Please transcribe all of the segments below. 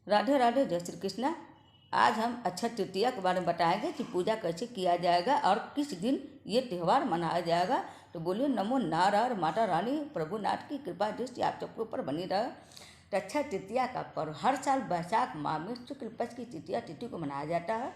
राधे राधे, जय श्री कृष्णा। आज हम अक्षय तृतीया के बारे में बताएंगे कि पूजा कैसे किया जाएगा और किस दिन ये त्यौहार मनाया जाएगा। तो बोलिए नमो नारायण, माता रानी प्रभुनाथ की कृपा दृष्टि आप सबके ऊपर बनी रहे। तो अक्षय तृतीया का पर्व हर साल वैशाख माह में शुक्ल पक्ष की तृतीया तिथि को मनाया जाता है।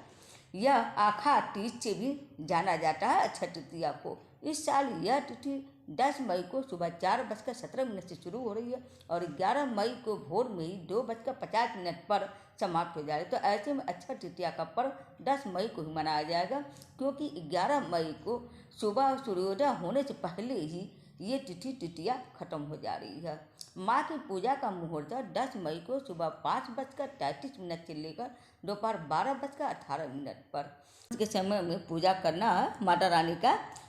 यह आखा तीज से भी जाना जाता है अक्षय तृतीया को। इस साल यह तिथि 10 मई को सुबह 4:17 से शुरू हो रही है और 11 मई को भोर में ही 2:50 पर समाप्त हो जाएगी। तो ऐसे में अक्षय तृतीया का पर्व 10 मई को ही मनाया जाएगा, क्योंकि 11 मई को सुबह सूर्योदय होने से पहले ही ये तिथिया खत्म हो जा रही है। माँ की पूजा का मुहूर्त 10 मई को सुबह 5:33 से लेकर दोपहर 12:18 पर के समय में पूजा करना है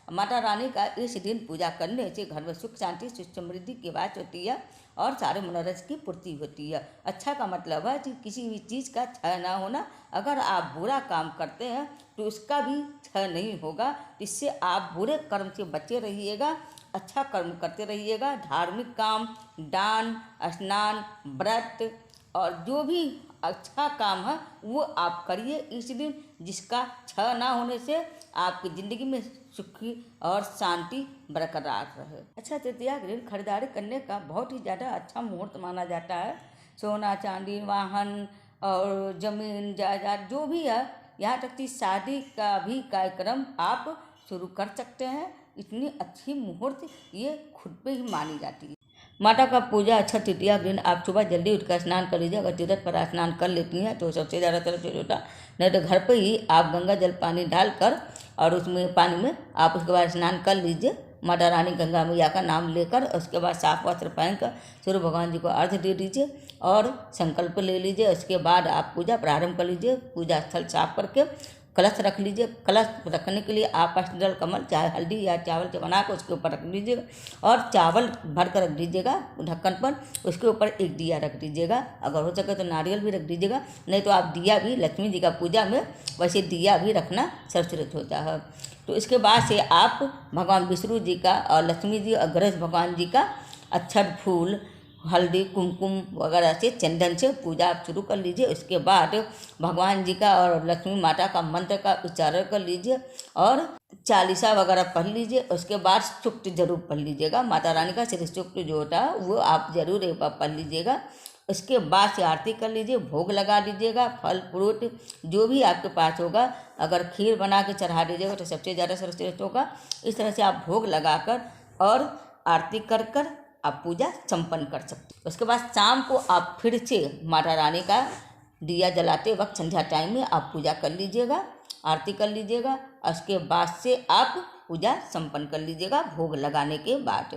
माता रानी का इस दिन पूजा करने से घर में सुख शांति सुख समृद्धि की बात होती है और सारे मनोरथ की पूर्ति होती है। अच्छा का मतलब है कि किसी भी चीज़ का क्षय ना होना। अगर आप बुरा काम करते हैं तो उसका भी क्षय नहीं होगा। इससे आप बुरे कर्म से बचे रहिएगा, अच्छा कर्म करते रहिएगा। धार्मिक काम, दान, स्नान, व्रत और जो भी अच्छा काम है वो आप करिए इस दिन, जिसका क्षय ना होने से आपकी ज़िंदगी में सुखी और शांति बरकरार रहे। अच्छा तृतीया के दिन खरीदारी करने का बहुत ही ज़्यादा अच्छा मुहूर्त माना जाता है। सोना चांदी, वाहन और ज़मीन जायदाद जो भी है, यहाँ तक कि शादी का भी कार्यक्रम आप शुरू कर सकते हैं। इतनी अच्छी मुहूर्त ये खुद पे ही मानी जाती है। माता का पूजा अक्षय तृतीया के दिन आप सुबह जल्दी उठकर स्नान कर लीजिए। अगर तीर्थ पर स्नान कर लेती हैं तो सबसे ज़्यादा तरह से होता, नहीं तो घर पे ही आप गंगा जल पानी डालकर और उसमें पानी में आप उसके बाद स्नान कर लीजिए। माता रानी गंगा मैया का नाम लेकर उसके बाद साफ वस्त्र पहनकर सूर्य भगवान जी को अर्घ्य दे दीजिए और संकल्प ले लीजिए। उसके बाद आप पूजा प्रारंभ कर लीजिए। पूजा स्थल साफ करके कलश रख लीजिए। कलश रखने के लिए आप अष्टदल कमल चाहे हल्दी या चावल से बनाकर उसके ऊपर रख दीजिएगा और चावल भर कर रख दीजिएगा ढक्कन पर। उसके ऊपर एक दिया रख दीजिएगा। अगर हो सके तो नारियल भी रख दीजिएगा, नहीं तो आप दिया भी, लक्ष्मी जी का पूजा में वैसे दिया भी रखना सर्वश्रेष्ठ होता है। तो इसके बाद से आप भगवान विष्णु जी का और लक्ष्मी जी और गणेश भगवान जी का अक्षत फूल, हल्दी, कुमकुम वगैरह से, चंदन से पूजा आप शुरू कर लीजिए। उसके बाद भगवान जी का और लक्ष्मी माता का मंत्र का उच्चारण कर लीजिए और चालीसा वगैरह पढ़ लीजिए। उसके बाद सूक्त जरूर पढ़ लीजिएगा। माता रानी का श्री सूक्त जो होता है वो आप जरूर एक बार पढ़ लीजिएगा। उसके बाद से आरती कर लीजिए, भोग लगा दीजिएगा। फल फ्रूट जो भी आपके पास होगा, अगर खीर बना के चढ़ा दीजिएगा तो सबसे ज़्यादा सर्वश्रेष्ठ होगा। इस तरह से आप भोग लगाकर और आरती कर कर आप पूजा संपन्न कर सकते हैं। उसके बाद शाम को आप फिर से माता रानी का दिया जलाते वक्त संध्या टाइम में आप पूजा कर लीजिएगा, आरती कर लीजिएगा। उसके बाद से आप पूजा संपन्न कर लीजिएगा भोग लगाने के बाद।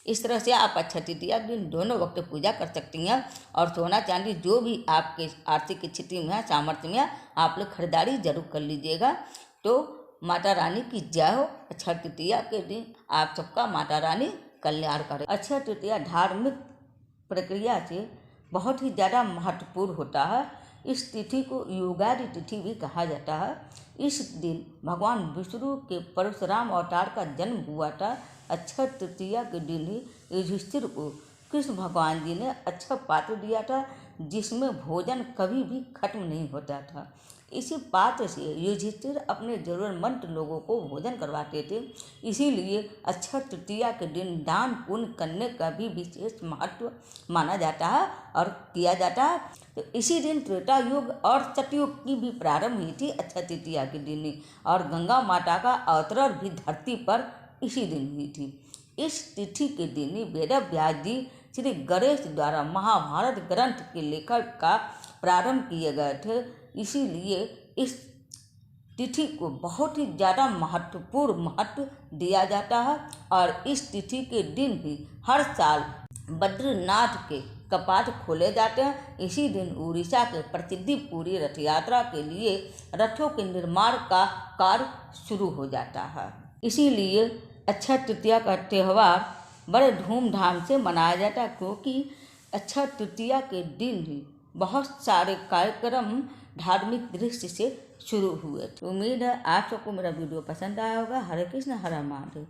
इस तरह से आप अक्षय तृतीया दिन दोनों वक्त पूजा कर सकती हैं। और सोना चांदी जो भी आपके आर्थिक स्थिति में है, सामर्थ्य में है, आप लोग खरीदारी जरूर कर लीजिएगा। तो माता रानी की जय हो। अक्षय तृतीया के दिन आप सबका माता रानी कल्याण करें। अक्षय तृतीया धार्मिक प्रक्रिया से बहुत ही ज़्यादा महत्वपूर्ण होता है। इस तिथि को युगादि तिथि भी कहा जाता है। इस दिन भगवान विष्णु के परशुराम अवतार का जन्म हुआ था। अक्षय तृतीया के दिन ही युधिष्ठिर को कृष्ण भगवान जी ने अक्षय पात्र दिया था, जिसमें भोजन कभी भी खत्म नहीं होता था। इसी पात्र से युधिष्ठिर अपने ज़रूरतमंद लोगों को भोजन करवाते थे। इसीलिए अक्षय तृतीया के दिन दान पुण्य करने का भी विशेष महत्व माना जाता है और किया जाता है। तो इसी दिन त्रेता युग और सतयुग की भी प्रारंभ हुई थी अक्षय तृतीया के दिन ही, और गंगा माता का अवतरण भी धरती पर इसी दिन हुई थी। इस तिथि के दिन ही वेद व्यास जी श्री गणेश द्वारा महाभारत ग्रंथ के लेखन का प्रारंभ किए गए थे। इसीलिए इस तिथि को बहुत ही ज़्यादा महत्वपूर्ण महत्व दिया जाता है। और इस तिथि के दिन ही हर साल बद्रीनाथ के कपाट खोले जाते हैं। इसी दिन उड़ीसा के प्रसिद्धि पूरी रथ यात्रा के लिए रथों के निर्माण का कार्य शुरू हो जाता है। इसीलिए अक्षय तृतीया का त्यौहार बड़े धूमधाम से मनाया जाता है, क्योंकि अक्षय तृतीया के दिन ही बहुत सारे कार्यक्रम धार्मिक दृष्टि से शुरू हुए थे। उम्मीद है आप सबको मेरा वीडियो पसंद आया होगा। हरे कृष्ण, हरे महादेव।